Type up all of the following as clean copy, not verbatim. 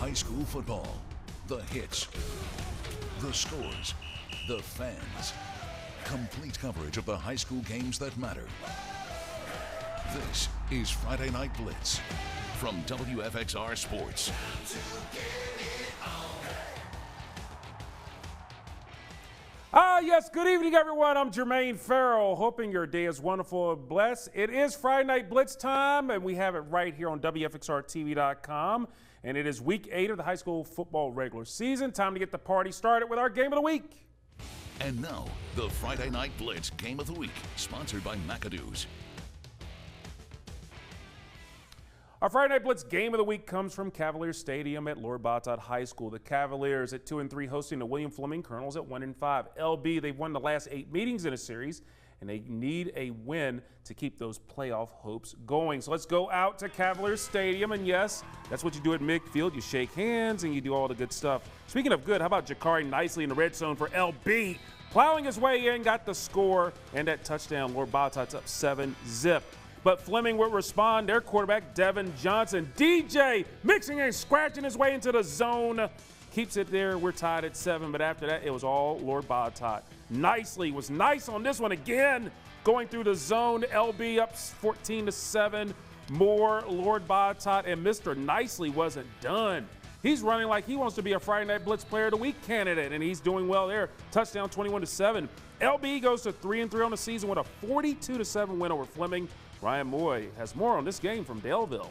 high school football. The hits, the scores, the fans. Complete coverage of the high school games that matter. This is Friday Night Blitz from WFXR Sports. Yes, good evening, everyone. I'm Jermaine Farrell, hoping your day is wonderful and blessed. It is Friday Night Blitz time, and we have it right here on WFXRTV.com. And it is week 8 of the high school football regular season. Time to get the party started with our game of the week. And now, the Friday Night Blitz Game of the Week, sponsored by McAdoo's. Our Friday Night Blitz Game of the Week comes from Cavalier Stadium at Lord Bottot High School. The Cavaliers at 2-3 hosting the William Fleming Colonels at 1-5. LB, they've won the last 8 meetings in a series, and they need a win to keep those playoff hopes going. So let's go out to Cavalier Stadium, and yes, that's what you do at midfield. You shake hands and you do all the good stuff. Speaking of good, how about Jakari nicely in the red zone for LB? Plowing his way in, got the score, and that touchdown. Lord Bottot's up 7-zip. But Fleming would respond. Their quarterback, Devin Johnson. DJ mixing and scratching his way into the zone. Keeps it there. We're tied at 7, but after that, it was all Lord Bottot. Nicely, was nice on this one again. Going through the zone, LB up 14-7. More Lord Bottot, and Mr. Nicely wasn't done. He's running like he wants to be a Friday Night Blitz Player of the Week candidate, and he's doing well there. Touchdown 21-7. LB goes to 3-3 on the season with a 42-7 win over Fleming. Ryan Moy has more on this game from Daleville.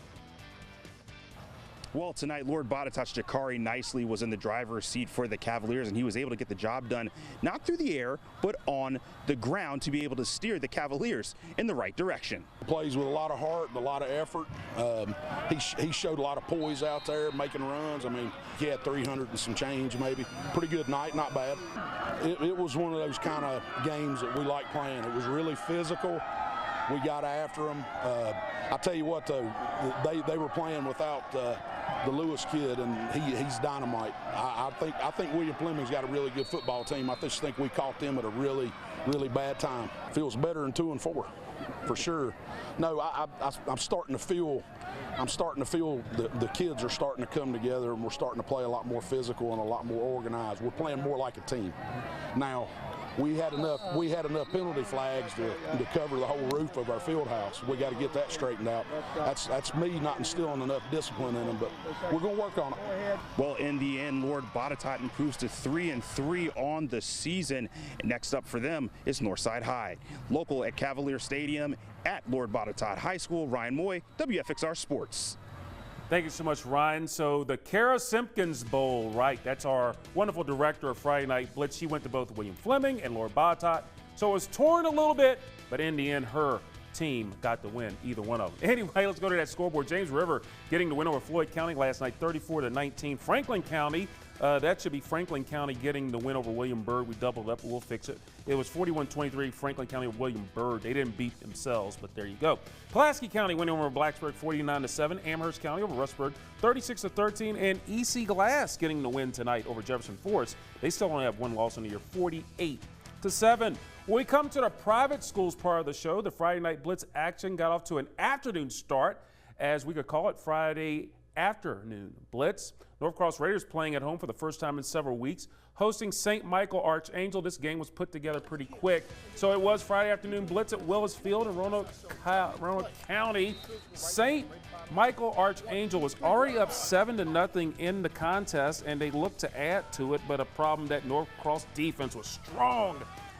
Well, tonight, Lord Bottot's Jakari nicely was in the driver's seat for the Cavaliers, and he was able to get the job done, not through the air, but on the ground to be able to steer the Cavaliers in the right direction. Plays with a lot of heart and a lot of effort. He showed a lot of poise out there, making runs. I mean, he had 300 and some change maybe. Pretty good night, not bad. It was one of those kind of games that we like playing. It was really physical. We got after them. I tell you what, though, they were playing without the Lewis kid, and he's dynamite. I think William Fleming's got a really good football team. I just think we caught them at a really, really bad time. Feels better than 2-4, for sure. No, I'm starting to feel. The kids are starting to come together, and we're starting to play a lot more physical and a lot more organized. We're playing more like a team now. We had enough penalty flags to cover the whole roof of our field house. We got to get that straightened out. That's me not instilling enough discipline in them, but we're going to work on it. Well, in the end, Lord Bottot improves to 3-3 on the season. Next up for them is Northside High. Local at Cavalier Stadium at Lord Bottot High School, Ryan Moy, WFXR Sports. Thank you so much, Ryan. So the Kara Simpkins Bowl, right? That's our wonderful director of Friday Night Blitz. She went to both William Fleming and Lord Bottot. So it was torn a little bit, but in the end, her team got the win, either one of them. Anyway, let's go to that scoreboard. James River getting the win over Floyd County last night, 34-19. Franklin County, that should be Franklin County getting the win over Williamsburg. We doubled up, but we'll fix it. It was 41-23, Franklin County over Williamsburg. They didn't beat themselves, but there you go. Pulaski County winning over Blacksburg 49-7. Amherst County over Rustburg 36-13. And EC Glass getting the win tonight over Jefferson Forest. They still only have one loss in the year, 48-7. When we come to the private schools part of the show, the Friday Night Blitz action got off to an afternoon start, as we could call it Friday afternoon blitz. North Raiders playing at home for the first time in several weeks, hosting St. Michael Archangel. This game was put together pretty quick. So it was Friday afternoon blitz at Willis Field in Roanoke County. St. Michael Archangel was already up 7-0 in the contest, and they looked to add to it, but a problem that North Cross defense was strong.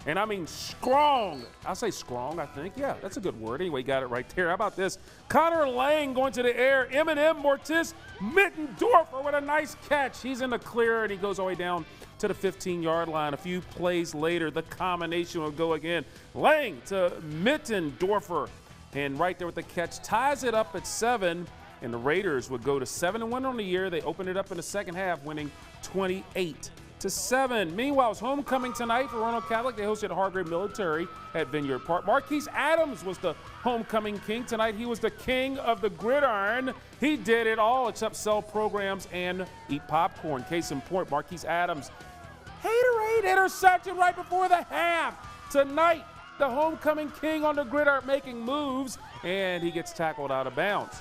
And I mean strong. I'll say strong, I think. Yeah, that's a good word. Anyway, got it right there. How about this? Connor Lang going to the air. M&M Mortis Mittendorfer with a nice catch. He's in the clear, and he goes all the way down to the 15-yard line. A few plays later, the combination will go again. Lang to Mittendorfer, and right there with the catch, ties it up at 7, and the Raiders would go to 7-1 on the year. They opened it up in the second half, winning 28-7. Meanwhile, it's homecoming tonight for Roanoke Catholic. They hosted Hargrave Military at Vineyard Park. Marquise Adams was the homecoming king tonight. He was the king of the gridiron. He did it all except sell programs and eat popcorn. Case in point, Marquise Adams, haterade interception right before the half. Tonight, the homecoming king on the gridiron making moves, and he gets tackled out of bounds.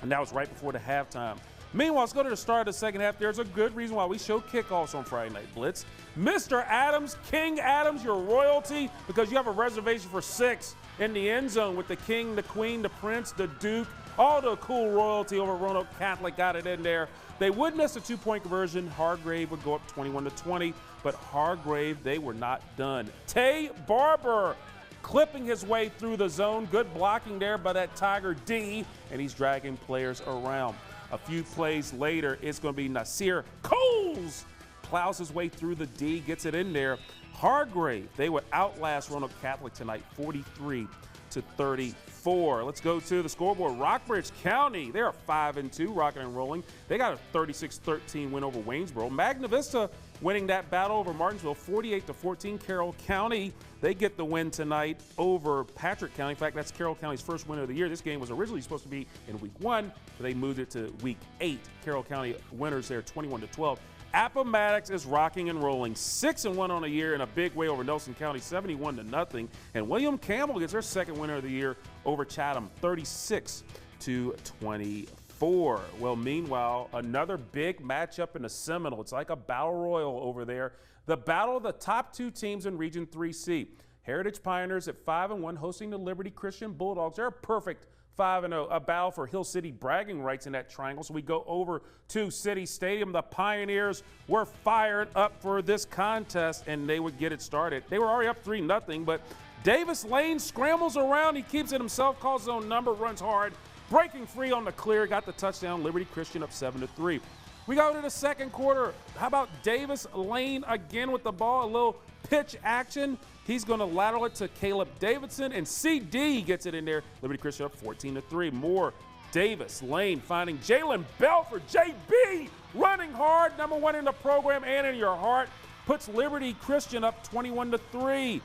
And that was right before the halftime. Meanwhile, let's go to the start of the second half. There's a good reason why we show kickoffs on Friday Night Blitz. Mr. Adams, King Adams, your royalty, because you have a reservation for 6 in the end zone with the king, the queen, the prince, the duke, all the cool royalty over Roanoke Catholic got it in there. They would miss a 2-point conversion. Hargrave would go up 21-20, but Hargrave, they were not done. Tay Barber clipping his way through the zone. Good blocking there by that Tiger D, and he's dragging players around. A few plays later, it's going to be Nasir Coles. Plows his way through the D, gets it in there. Hargrave, they would outlast Roanoke Catholic tonight, 43-34. Let's go to the scoreboard. Rockbridge County, they're 5-2, rocking and rolling. They got a 36-13 win over Waynesboro. Magna Vista winning that battle over Martinsville, 48-14. Carroll County, they get the win tonight over Patrick County. In fact, that's Carroll County's first win of the year. This game was originally supposed to be in week 1, but they moved it to week 8. Carroll County winners there, 21-12. Appomattox is rocking and rolling, 6-1 on the year in a big way over Nelson County, 71-0. And William Campbell gets their second winner of the year over Chatham, 36-24. Well, meanwhile, another big matchup in the Seminole. It's like a battle royal over there. The battle of the top 2 teams in Region 3C. Heritage Pioneers at 5-1 hosting the Liberty Christian Bulldogs. They're a perfect 5-0, a battle for Hill City bragging rights in that triangle. So we go over to City Stadium. The Pioneers were fired up for this contest, and they would get it started. They were already up 3-0, but Davis Lane scrambles around. He keeps it himself, calls his own number, runs hard, breaking free on the clear, got the touchdown. Liberty Christian up 7-3. We go to the second quarter. How about Davis Lane again with the ball, a little pitch action. He's going to lateral it to Caleb Davidson, and CD gets it in there. Liberty Christian up 14-3. More Davis Lane finding Jalen Bell for JB, running hard, number 1 in the program and in your heart, puts Liberty Christian up 21-3.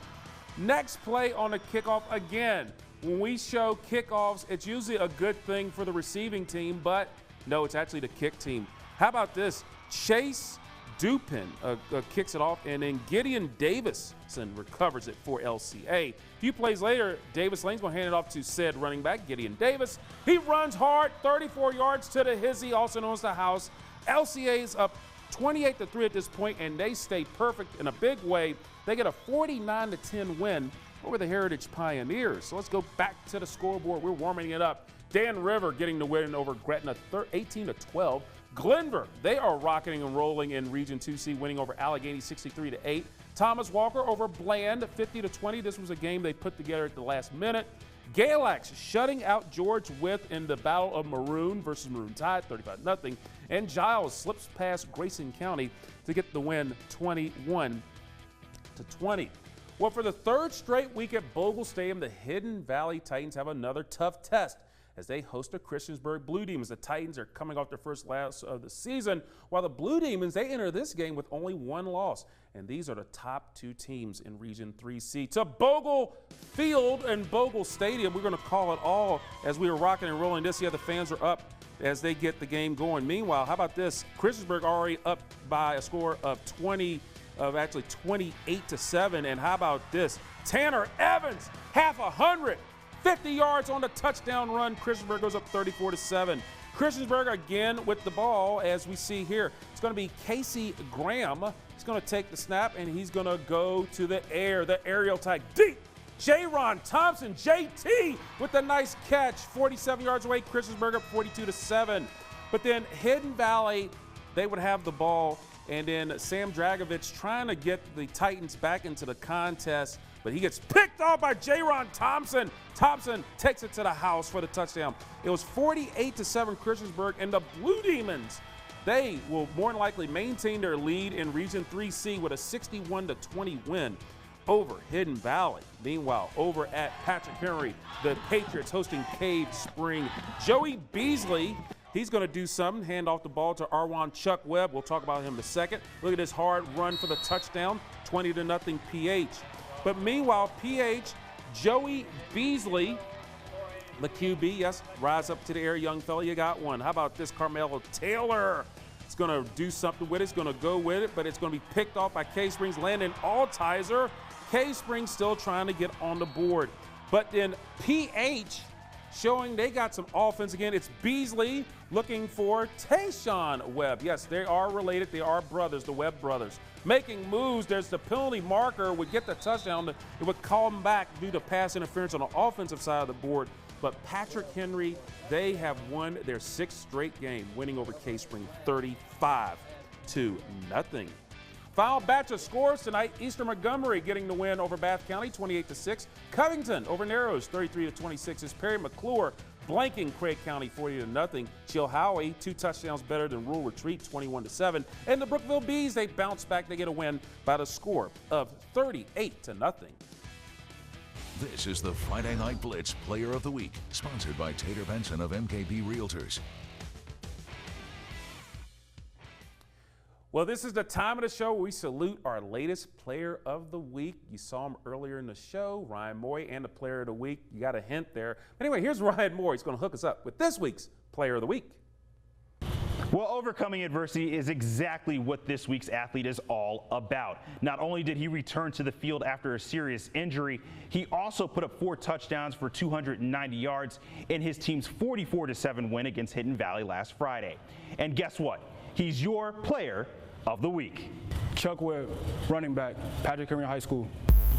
Next play on the kickoff again. When we show kickoffs, it's usually a good thing for the receiving team, but no, it's actually the kick team. How about this? Chase Dupin kicks it off, and then Gideon Davison recovers it for LCA. A few plays later, Davis Lane's going to hand it off to said running back, Gideon Davis. He runs hard, 34 yards to the hizzy, also known as the house. LCA's up 28-3 at this point, and they stay perfect in a big way. They get a 49-10 win over the Heritage Pioneers. So let's go back to the scoreboard. We're warming it up. Dan River getting the win over Gretna, 18-12. Glenver, they are rocketing and rolling in Region 2C, winning over Allegheny 63-8. Thomas Walker over Bland, 50-20. This was a game they put together at the last minute. Galax shutting out George Wythe in the Battle of Maroon versus Maroon Tide, 35-0. And Giles slips past Grayson County to get the win, 21-20. Well, for the third straight week at Bogle Stadium, the Hidden Valley Titans have another tough test as they host the Christiansburg Blue Demons. The Titans are coming off their first loss of the season, while the Blue Demons, they enter this game with only 1 loss. And these are the top 2 teams in Region 3C. To Bogle Field and Bogle Stadium, we're going to call it all as we are rocking and rolling this. Yeah, the fans are up as they get the game going. Meanwhile, how about this? Christiansburg already up by a score of 28-7. And how about this? Tanner Evans, half 100. 50 yards on the touchdown run. Christiansburg goes up 34-7. Christiansburg again with the ball, as we see here. It's going to be Casey Graham. He's going to take the snap, and he's going to go to the air, the aerial tag deep. J-Ron Thompson, JT, with a nice catch. 47 yards away. Christiansburg up 42-7. But then Hidden Valley, they would have the ball, and then Sam Dragovich trying to get the Titans back into the contest, but he gets picked off by J-Ron Thompson. Thompson takes it to the house for the touchdown. It was 48-7 Christiansburg, and the Blue Demons, they will more than likely maintain their lead in Region 3C with a 61-20 win over Hidden Valley. Meanwhile, over at Patrick Henry, the Patriots hosting Cave Spring. Joey Beasley, he's going to do something, hand off the ball to Arwan Chuck Webb. We'll talk about him in a second. Look at this hard run for the touchdown, 20-0 PH. But meanwhile, PH, Joey Beasley, the QB, yes, rise up to the air, young fella, you got one. How about this, Carmelo Taylor? It's going to do something with it. It's going to go with it, but it's going to be picked off by K-Springs, Landon Altizer. K-Springs still trying to get on the board. But then PH showing they got some offense again. It's Beasley looking for Tayshawn Webb. Yes, they are related. They are brothers, the Webb brothers. Making moves. There's the penalty marker. Would get the touchdown. It would call them back due to pass interference on the offensive side of the board. But Patrick Henry, they have won their 6th straight game, winning over K-Spring 35-0. Final batch of scores tonight. Eastern Montgomery getting the win over Bath County, 28-6. Covington over Narrows, 33-26. Is Perry McClure blanking Craig County, 40-0. Chilhowie, 2 touchdowns better than Rural Retreat, 21-7. And the Brookville Bees, they bounce back. They get a win by the score of 38-0. This is the Friday Night Blitz Player of the Week, sponsored by Tater Benson of MKB Realtors. Well, this is the time of the show where we salute our latest Player of the Week. You saw him earlier in the show, Ryan Moy, and the Player of the Week. You got a hint there. Anyway, here's Ryan Moy. He's going to hook us up with this week's Player of the Week. Well, overcoming adversity is exactly what this week's athlete is all about. Not only did he return to the field after a serious injury, he also put up 4 touchdowns for 290 yards in his team's 44-7 win against Hidden Valley last Friday. And guess what? He's your Player of the Week. Chuck Webb, running back, Patrick Henry High School.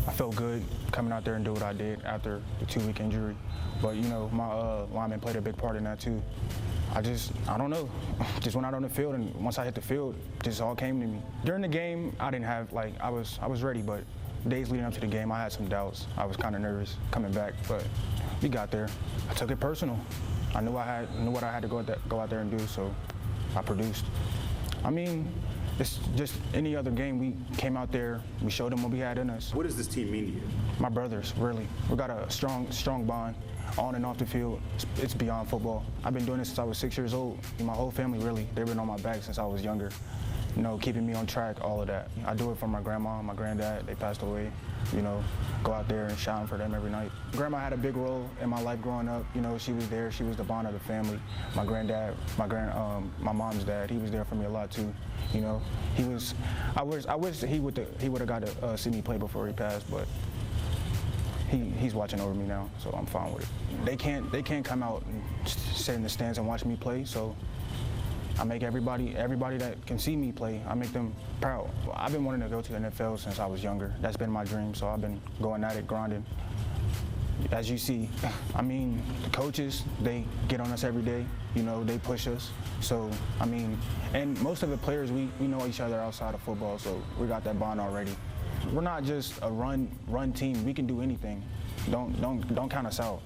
I felt good coming out there and do what I did after the 2-week injury. But, you know, my lineman played a big part in that, too. I don't know. Just went out on the field, and once I hit the field, this all came to me. During the game, I didn't have, I was ready, but days leading up to the game, I had some doubts. I was kind of nervous coming back, but we got there. I took it personal. I knew what I had to go out there and do, so I produced. I mean, it's just any other game. We came out there, we showed them what we had in us. What does this team mean to you? My brothers, really. We got a strong bond on and off the field. It's beyond football. I've been doing this since I was 6 years old. My whole family, really, they've been on my back since I was younger. You know, keeping me on track, all of that. I do it for my grandma, my granddad. They passed away. You know, go out there and shine for them every night. Grandma had a big role in my life growing up. You know, she was there. She was the bond of the family. My granddad, my mom's dad, he was there for me a lot too. You know, he was. I wish he would have got to see me play before he passed, but he's watching over me now, so I'm fine with it. They can't come out and sit in the stands and watch me play, so I make everybody that can see me play, I make them proud. I've been wanting to go to the NFL since I was younger. That's been my dream, so I've been going at it, grinding. As you see, I mean, the coaches, they get on us every day. You know, they push us. So, I mean, and most of the players, we know each other outside of football, so we got that bond already. We're not just a run team. We can do anything. Don't count us out.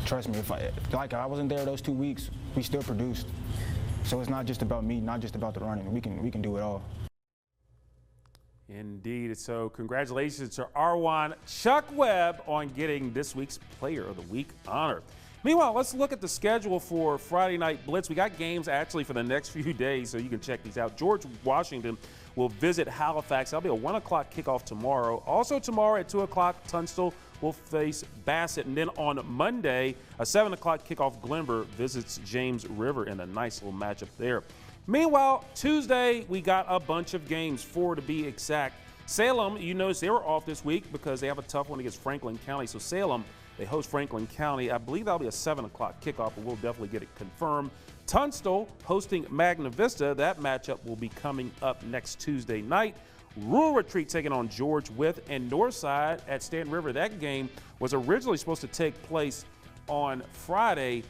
Trust me, if I wasn't there those 2 weeks, we still produced. So it's not just about me, not just about the running. We can do it all. Indeed. So congratulations to Arwan Chuck Webb on getting this week's Player of the Week honor. Meanwhile, let's look at the schedule for Friday Night Blitz. We got games actually for the next few days, so you can check these out. George Washington will visit Halifax. That'll be a 1 o'clock kickoff tomorrow. Also tomorrow at 2 o'clock, Tunstall will face Bassett. And then on Monday, a 7 o'clock kickoff, Glenver visits James River in a nice little matchup there. Meanwhile, Tuesday, we got a bunch of games, 4 to be exact. Salem, you notice they were off this week because they have a tough one against Franklin County. So Salem, they host Franklin County. I believe that'll be a 7 o'clock kickoff, but we'll definitely get it confirmed. Tunstall hosting Magna Vista. That matchup will be coming up next Tuesday night. Rural Retreat taking on George Wythe, and Northside at Stanton River. That game was originally supposed to take place on Friday,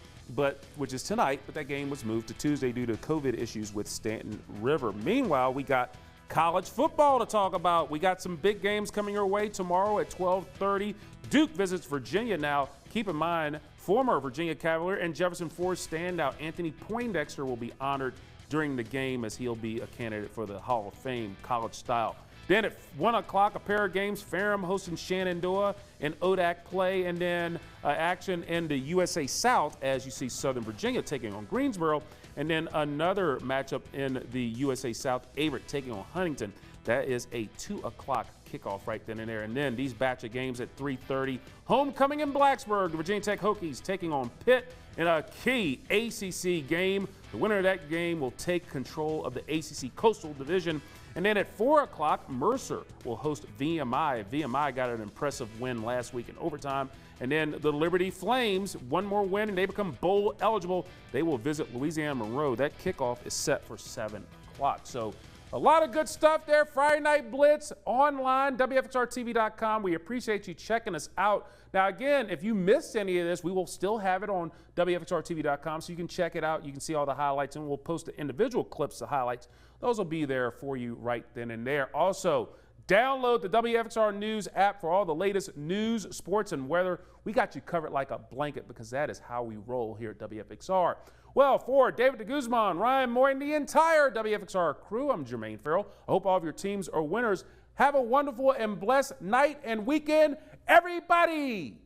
which is tonight, but that game was moved to Tuesday due to COVID issues with Stanton River. Meanwhile, we got college football to talk about. We got some big games coming your way tomorrow at 12:30. Duke visits Virginia. Now, keep in mind, former Virginia Cavalier and Jefferson Forest standout Anthony Poindexter will be honored during the game as he'll be a candidate for the Hall of Fame college style. Then at 1 o'clock, a pair of games, Ferrum hosting Shenandoah and ODAC play, and then action in the USA South as you see Southern Virginia taking on Greensboro, and then another matchup in the USA South, Averett taking on Huntington. That is a 2 o'clock kickoff right then and there. And then these batch of games at 3:30. Homecoming in Blacksburg, the Virginia Tech Hokies taking on Pitt in a key ACC game. The The winner of that game will take control of the ACC Coastal Division. And then at 4 o'clock, Mercer will host VMI. VMI got an impressive win last week in overtime. And then the Liberty Flames, one more win, and they become bowl eligible. They will visit Louisiana Monroe. That kickoff is set for 7 o'clock. So a lot of good stuff there. Friday Night Blitz online, WFXRTV.com. We appreciate you checking us out. Now, again, if you missed any of this, we will still have it on WFXRTV.com, so you can check it out. You can see all the highlights, and we'll post the individual clips of highlights. Those will be there for you right then and there. Also, download the WFXR News app for all the latest news, sports, and weather. We got you covered like a blanket because that is how we roll here at WFXR. Well, for David DeGuzman, Ryan Moy, and the entire WFXR crew, I'm Jermaine Farrell. I hope all of your teams are winners. Have a wonderful and blessed night and weekend, everybody.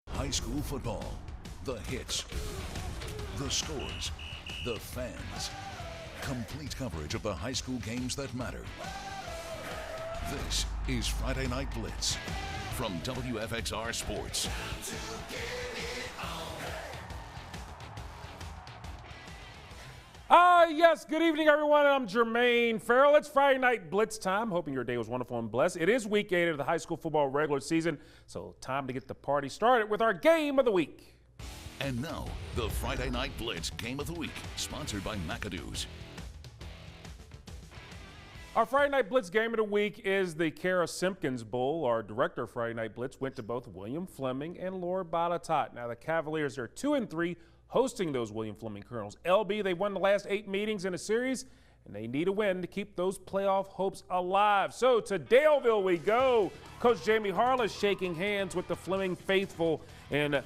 High school football, the hits, the scores, the fans. Complete coverage of the high school games that matter. This is Friday Night Blitz from WFXR Sports. Yes, good evening, everyone. I'm Jermaine Farrell. It's Friday Night Blitz time. Hoping your day was wonderful and blessed. It is week 8 of the high school football regular season, so time to get the party started with our game of the week. And now, the Friday Night Blitz Game of the Week, sponsored by McAdoo's. Our Friday Night Blitz Game of the Week is the Kara Simpkins Bowl. Our director of Friday Night Blitz went to both William Fleming and Lord Botetourt. Now, the Cavaliers are 2-3. Hosting those William Fleming Colonels. LB, they won the last 8 meetings in a series, and they need a win to keep those playoff hopes alive. So to Daleville we go. Coach Jamie Harless shaking hands with the Fleming faithful, and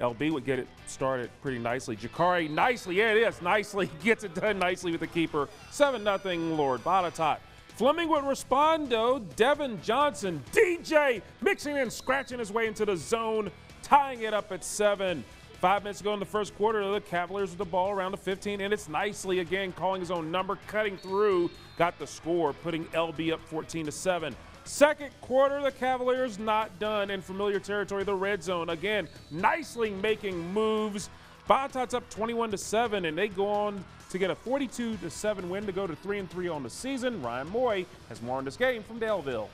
LB would get it started pretty nicely. Jakari nicely, yeah it is, nicely, gets it done nicely with the keeper. 7-0 Lord Botetourt. Fleming would respond though. Devin Johnson, DJ, mixing and scratching his way into the zone, tying it up at 7. 5 minutes ago in the first quarter, the Cavaliers with the ball around the 15, and it's nicely again calling his own number, cutting through, got the score, putting LB up 14-7. Second quarter, the Cavaliers not done in familiar territory, the red zone. Again, nicely making moves. Botetourt's up 21-7, and they go on to get a 42-7 win to go to 3-3 on the season. Ryan Moy has more on this game from Daleville.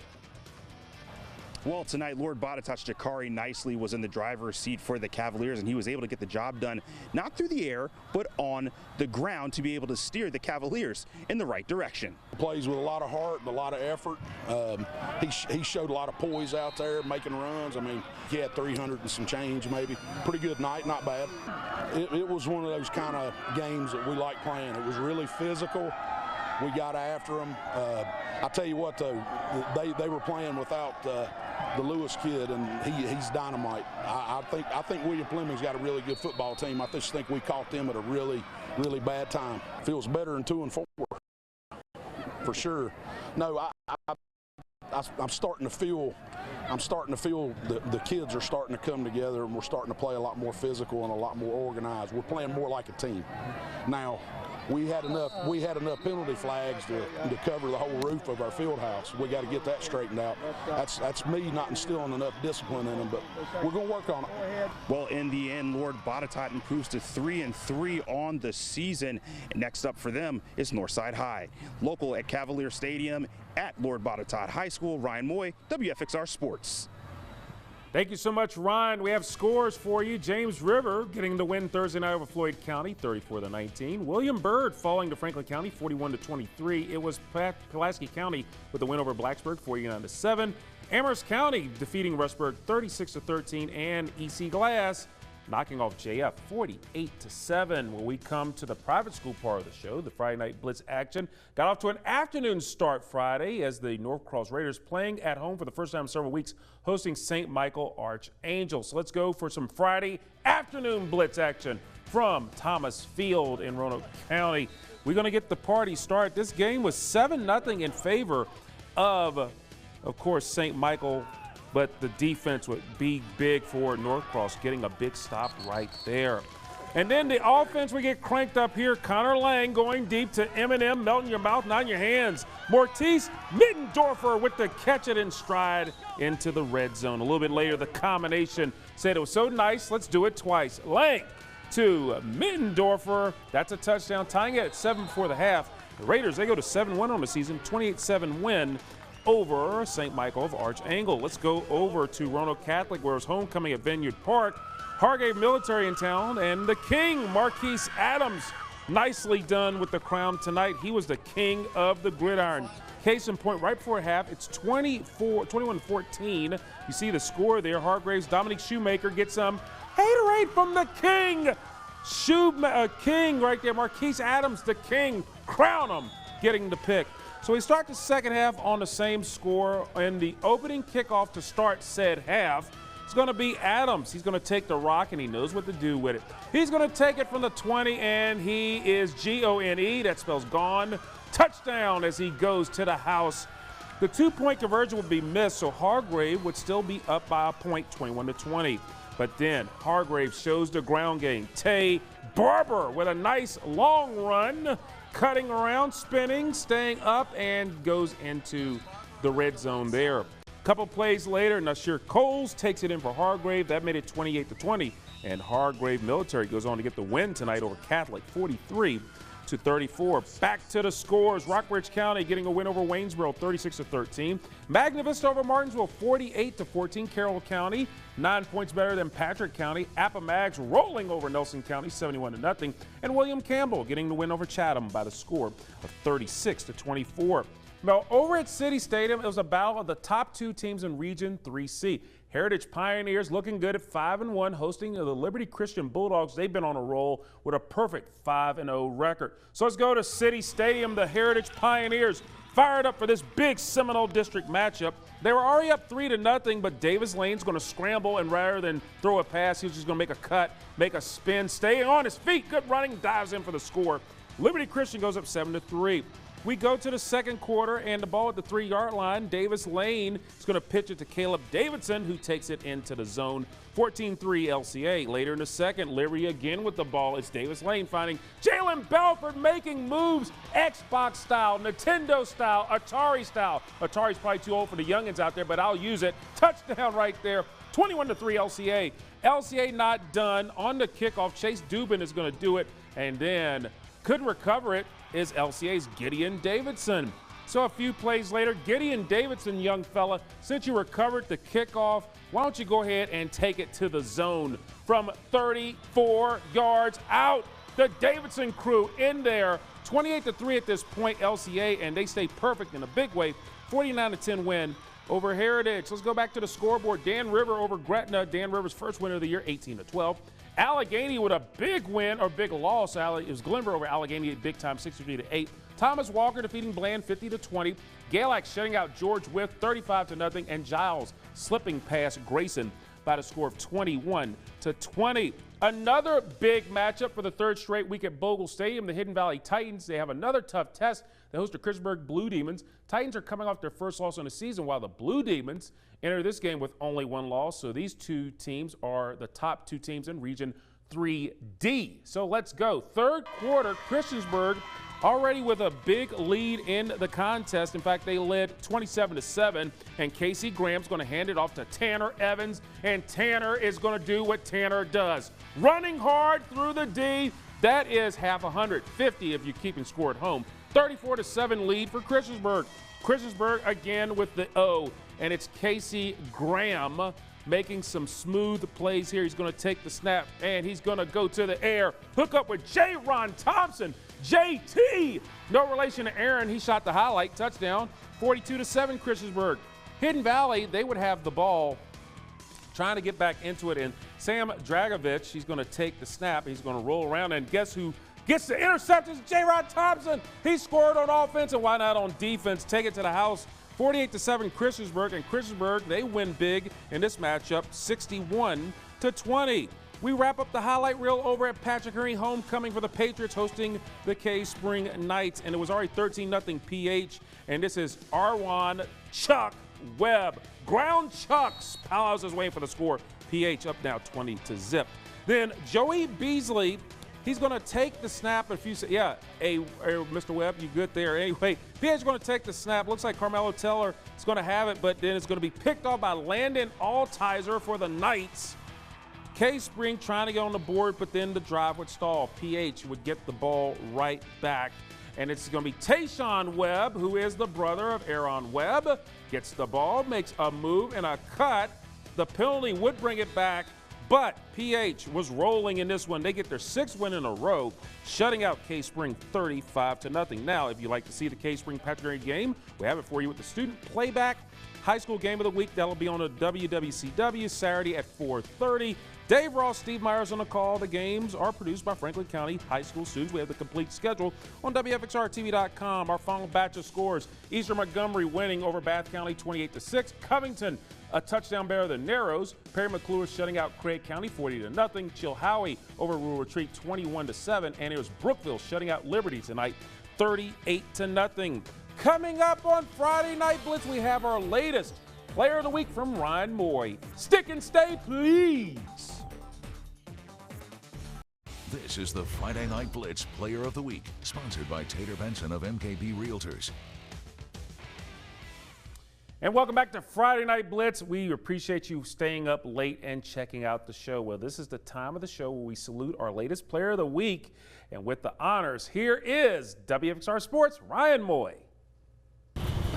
Well, tonight, Lord Botetourt's Jakari nicely was in the driver's seat for the Cavaliers, and he was able to get the job done, not through the air, but on the ground to be able to steer the Cavaliers in the right direction. Plays with a lot of heart and a lot of effort. He showed a lot of poise out there, making runs. I mean, he had 300 and some change maybe. Pretty good night, not bad. It was one of those kind of games that we like playing. It was really physical. We got after them. I tell you what, though, they were playing without the Lewis kid, and he's dynamite. I think William Fleming's got a really good football team. I just think we caught them at a really, really bad time. Feels better than 2-4 for sure. No, I'm starting to feel. The kids are starting to come together, and we're starting to play a lot more physical and a lot more organized. We're playing more like a team now. We had enough penalty flags to cover the whole roof of our field house. We got to get that straightened out. That's me not instilling enough discipline in them, but we're going to work on it. Well, in the end, Lord Botetourt improves to 3-3 on the season. Next up for them is Northside High. Local at Cavalier Stadium at Lord Botetourt High School. Ryan Moy, WFXR Sports. Thank you so much, Ryan. We have scores for you. James River getting the win Thursday night over Floyd County, 34-19. William Byrd falling to Franklin County, 41-23. It was Pulaski County with the win over Blacksburg, 49-7. Amherst County defeating Rustburg, 36-13, and EC Glass knocking off JF 48-7. When we come to the private school part of the show, the Friday Night Blitz action got off to an afternoon start Friday as the North Cross Raiders playing at home for the first time in several weeks, hosting St. Michael Archangels. So let's go for some Friday afternoon Blitz action from Thomas Field in Roanoke County. We're going to get the party started. This game was 7-0 in favor of course, St. Michael, but the defense would be big for North Cross, getting a big stop right there. And then the offense, we get cranked up here. Connor Lang going deep to Eminem, melting your mouth, not in your hands. Mortiz Middendorfer with the catch it in stride into the red zone. A little bit later, the combination said it was so nice, let's do it twice. Lang to Middendorfer. That's a touchdown, tying it at 7 before the half. The Raiders, they go to 7-1 on the season, 28-7 win over St. Michael of Archangel. Let's go over to Roanoke Catholic, where it's homecoming at Vineyard Park. Hargrave Military in town, and the king, Marquise Adams, nicely done with the crown tonight. He was the king of the gridiron. Case in point, right before half, it's 21-14. You see the score there. Hargrave's Dominic Shoemaker gets some haterade from the king. King right there, Marquise Adams, the king. Crown him, getting the pick. So we start the second half on the same score, and the opening kickoff to start said half is going to be Adams. He's going to take the rock, and he knows what to do with it. He's going to take it from the 20, and he is G-O-N-E. That spells gone. Touchdown as he goes to the house. The 2-point conversion would be missed, so Hargrave would still be up by a point, 21-20. But then Hargrave shows the ground game. Tay Barber with a nice long run, cutting around, spinning, staying up, and goes into the red zone there. Couple plays later, Nasir Coles takes it in for Hargrave. That made it 28-20, and Hargrave Military goes on to get the win tonight over Catholic, 43-34. Back to the scores. Rockbridge County getting a win over Waynesboro, 36-13. Magna Vista over Martinsville, 48-14. Carroll County, 9 points better than Patrick County. Appomattox rolling over Nelson County, 71-0. And William Campbell getting the win over Chatham by the score of 36-24. Now, over at City Stadium, it was a battle of the top 2 teams in Region 3C. Heritage Pioneers looking good at 5-1, hosting the Liberty Christian Bulldogs. They've been on a roll with a perfect 5-0 record. So let's go to City Stadium. The Heritage Pioneers fired up for this big Seminole District matchup. They were already up 3-0, but Davis Lane's going to scramble, and rather than throw a pass, he's just going to make a cut, make a spin, stay on his feet. Good running, dives in for the score. Liberty Christian goes up 7-3. We go to the second quarter, and the ball at the 3-yard line. Davis Lane is going to pitch it to Caleb Davidson, who takes it into the zone. 14-3 LCA. Later in the second, Liberty again with the ball. It's Davis Lane finding Jalen Belford making moves, Xbox style, Nintendo style, Atari style. Atari's probably too old for the youngins out there, but I'll use it. Touchdown right there. 21-3 LCA. LCA not done. On the kickoff, Chase Dubin is going to do it, and then couldn't recover it is LCA's Gideon Davidson. So a few plays later, Gideon Davidson, young fella, since you recovered the kickoff, why don't you go ahead and take it to the zone from 34 yards out. The Davidson crew in there, 28-3 at this point, LCA, and they stay perfect in a big way. 49-10 win over Heritage. Let's go back to the scoreboard. Dan River over Gretna. Dan River's first win of the year, 18-12. Allegheny with a big win, or big loss. It was Glenboro over Allegheny at big time, 63-8. Thomas Walker defeating Bland, 50-20. Galax shutting out George Wythe, 35-0. And Giles slipping past Grayson by the score of 21-20. Another big matchup for the third straight week at Bogle Stadium. The Hidden Valley Titans, they have another tough test. They host the Christiansburg Blue Demons. Titans are coming off their first loss on the season, while the Blue Demons enter this game with only one loss. So these two teams are the top 2 teams in Region 3D. So let's go. Third quarter, Christiansburg already with a big lead in the contest. In fact, they led 27-7, and Casey Graham's going to hand it off to Tanner Evans, and Tanner is going to do what Tanner does. Running hard through the D. That is half 150 if you're keeping score at home. 34-7 lead for Christiansburg. Christiansburg again with the O, and it's Casey Graham making some smooth plays here. He's going to take the snap, and he's going to go to the air. Hook up with J. Ron Thompson. JT, no relation to Aaron. He shot the highlight. Touchdown, 42-7 Christiansburg. Hidden Valley, they would have the ball, trying to get back into it, and Sam Dragovich, he's going to take the snap. He's going to roll around, and guess who gets the interceptions? J. Rod Thompson. He scored on offense, and why not on defense? Take it to the house. 48-7 Christiansburg, and Christiansburg, they win big in this matchup, 61-20. We wrap up the highlight reel over at Patrick Henry homecoming for the Patriots hosting the K-Spring Knights, and it was already 13-0 PH, and this is Arwan Chuck Webb. Ground Chucks plows his way for the score. PH up now 20-0. Then Joey Beasley, he's going to take the snap. Mr. Webb, you good there? Anyway, PH is going to take the snap. Looks like Carmelo Teller is going to have it, but then it's going to be picked off by Landon Altizer for the Knights. K-Spring trying to get on the board, but then the drive would stall. PH would get the ball right back. And it's going to be Tayshawn Webb, who is the brother of Aaron Webb, gets the ball, makes a move and a cut. The penalty would bring it back, but PH was rolling in this one. They get their 6th win in a row, shutting out K-Spring 35-0. Now, if you'd like to see the K-Spring Patriot game, we have it for you with the student playback. High school game of the week, that'll be on a WWCW Saturday at 4:30. Dave Ross, Steve Myers on the call. The games are produced by Franklin County high school students. We have the complete schedule on WFXRTV.com. Our final batch of scores: Eastern Montgomery winning over Bath County 28-6. Covington a touchdown better than Narrows. Perry McClure shutting out Craig County 40-0. Chilhowie over Rural Retreat 21-7. And it was Brookville shutting out Liberty tonight 38-0. Coming up on Friday Night Blitz, we have our latest Player of the Week from Ryan Moy. Stick and stay, please. This is the Friday Night Blitz Player of the Week, sponsored by Tater Benson of MKB Realtors. And welcome back to Friday Night Blitz. We appreciate you staying up late and checking out the show. Well, this is the time of the show where we salute our latest Player of the Week. And with the honors, here is WFXR Sports' Ryan Moy.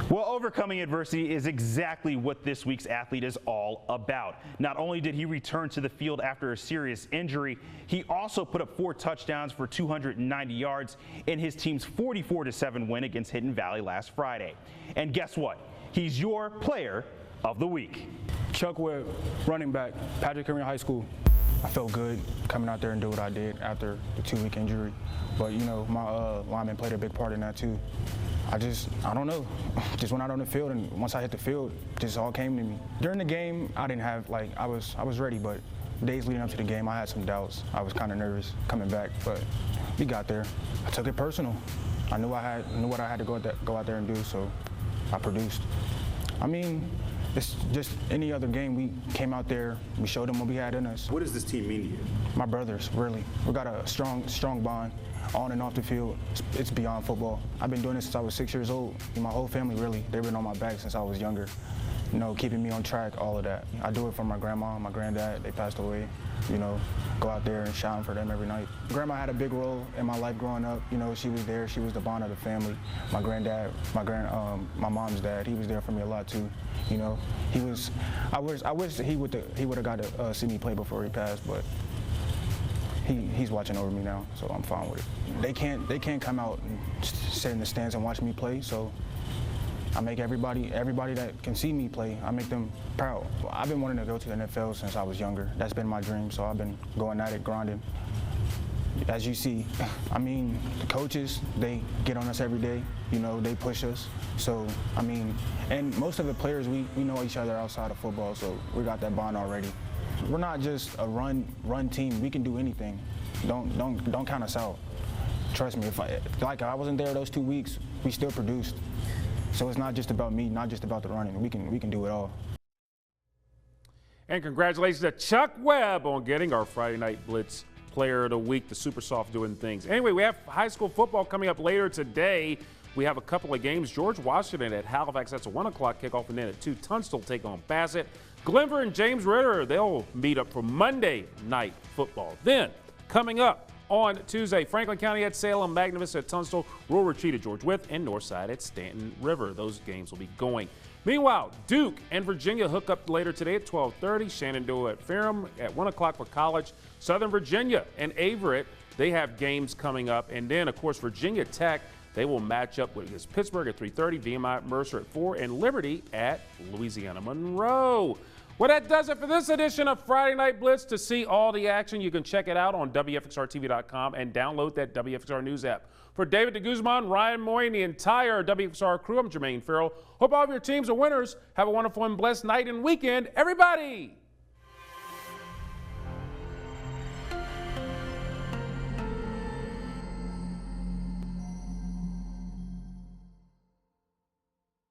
Well, overcoming adversity is exactly what this week's athlete is all about. Not only did he return to the field after a serious injury, he also put up 4 touchdowns for 290 yards in his team's 44-7 win against Hidden Valley last Friday. And guess what? He's your Player of the Week. Chuck Webb, running back, Patrick Henry High School. I felt good coming out there and do what I did after the 2-week injury. But, you know, my lineman played a big part in that, too. I don't know. Just went out on the field, and once I hit the field, just all came to me. During the game, I didn't have, I was ready, but days leading up to the game, I had some doubts. I was kind of nervous coming back, but we got there. I took it personal. I knew what I had to go out there and do, so I produced. I mean, it's just any other game. We came out there, we showed them what we had in us. What does this team mean to you? My brothers, really. We got a strong bond on and off the field. It's beyond football. I've been doing this since I was 6 years old. My whole family, really, they've been on my back since I was younger. You know, keeping me on track, all of that. I do it for my grandma, my granddad. They passed away. You know, go out there and shine for them every night. Grandma had a big role in my life growing up. You know, she was there. She was the bond of the family. My granddad, my mom's dad, he was there for me a lot too. You know, he was. I wish he would have got to see me play before he passed, but he's watching over me now, so I'm fine with it. They can't come out and sit in the stands and watch me play, so I make everybody that can see me play, I make them proud. I've been wanting to go to the NFL since I was younger. That's been my dream, so I've been going at it, grinding. As you see, I mean, the coaches, they get on us every day. You know, they push us. So, I mean, and most of the players, we know each other outside of football, so we got that bond already. We're not just a run team. We can do anything. Don't count us out. Trust me, if I wasn't there those 2 weeks, we still produced. So it's not just about me, not just about the running. We can do it all. And congratulations to Chuck Webb on getting our Friday Night Blitz Player of the Week, the Super Soft doing things. Anyway, we have high school football coming up later today. We have a couple of games. George Washington at Halifax, that's a 1 o'clock kickoff, and then at 2, Tunstall take on Bassett. Glenver and James Ritter, they'll meet up for Monday Night Football. Then, coming up on Tuesday, Franklin County at Salem, Magnus at Tunstall, Rural Retreat at George Wythe, and Northside at Stanton River. Those games will be going. Meanwhile, Duke and Virginia hook up later today at 12:30. Shenandoah at Ferrum at 1 o'clock for college. Southern Virginia and Averett, they have games coming up. And then, of course, Virginia Tech, they will match up with Pittsburgh at 3:30, VMI at Mercer at 4, and Liberty at Louisiana Monroe. Well, that does it for this edition of Friday Night Blitz. To see all the action, you can check it out on WFXRTV.com and download that WFXR News app. For David DeGuzman, Ryan Moy, and the entire WFXR crew, I'm Jermaine Farrell. Hope all of your teams are winners. Have a wonderful and blessed night and weekend, everybody.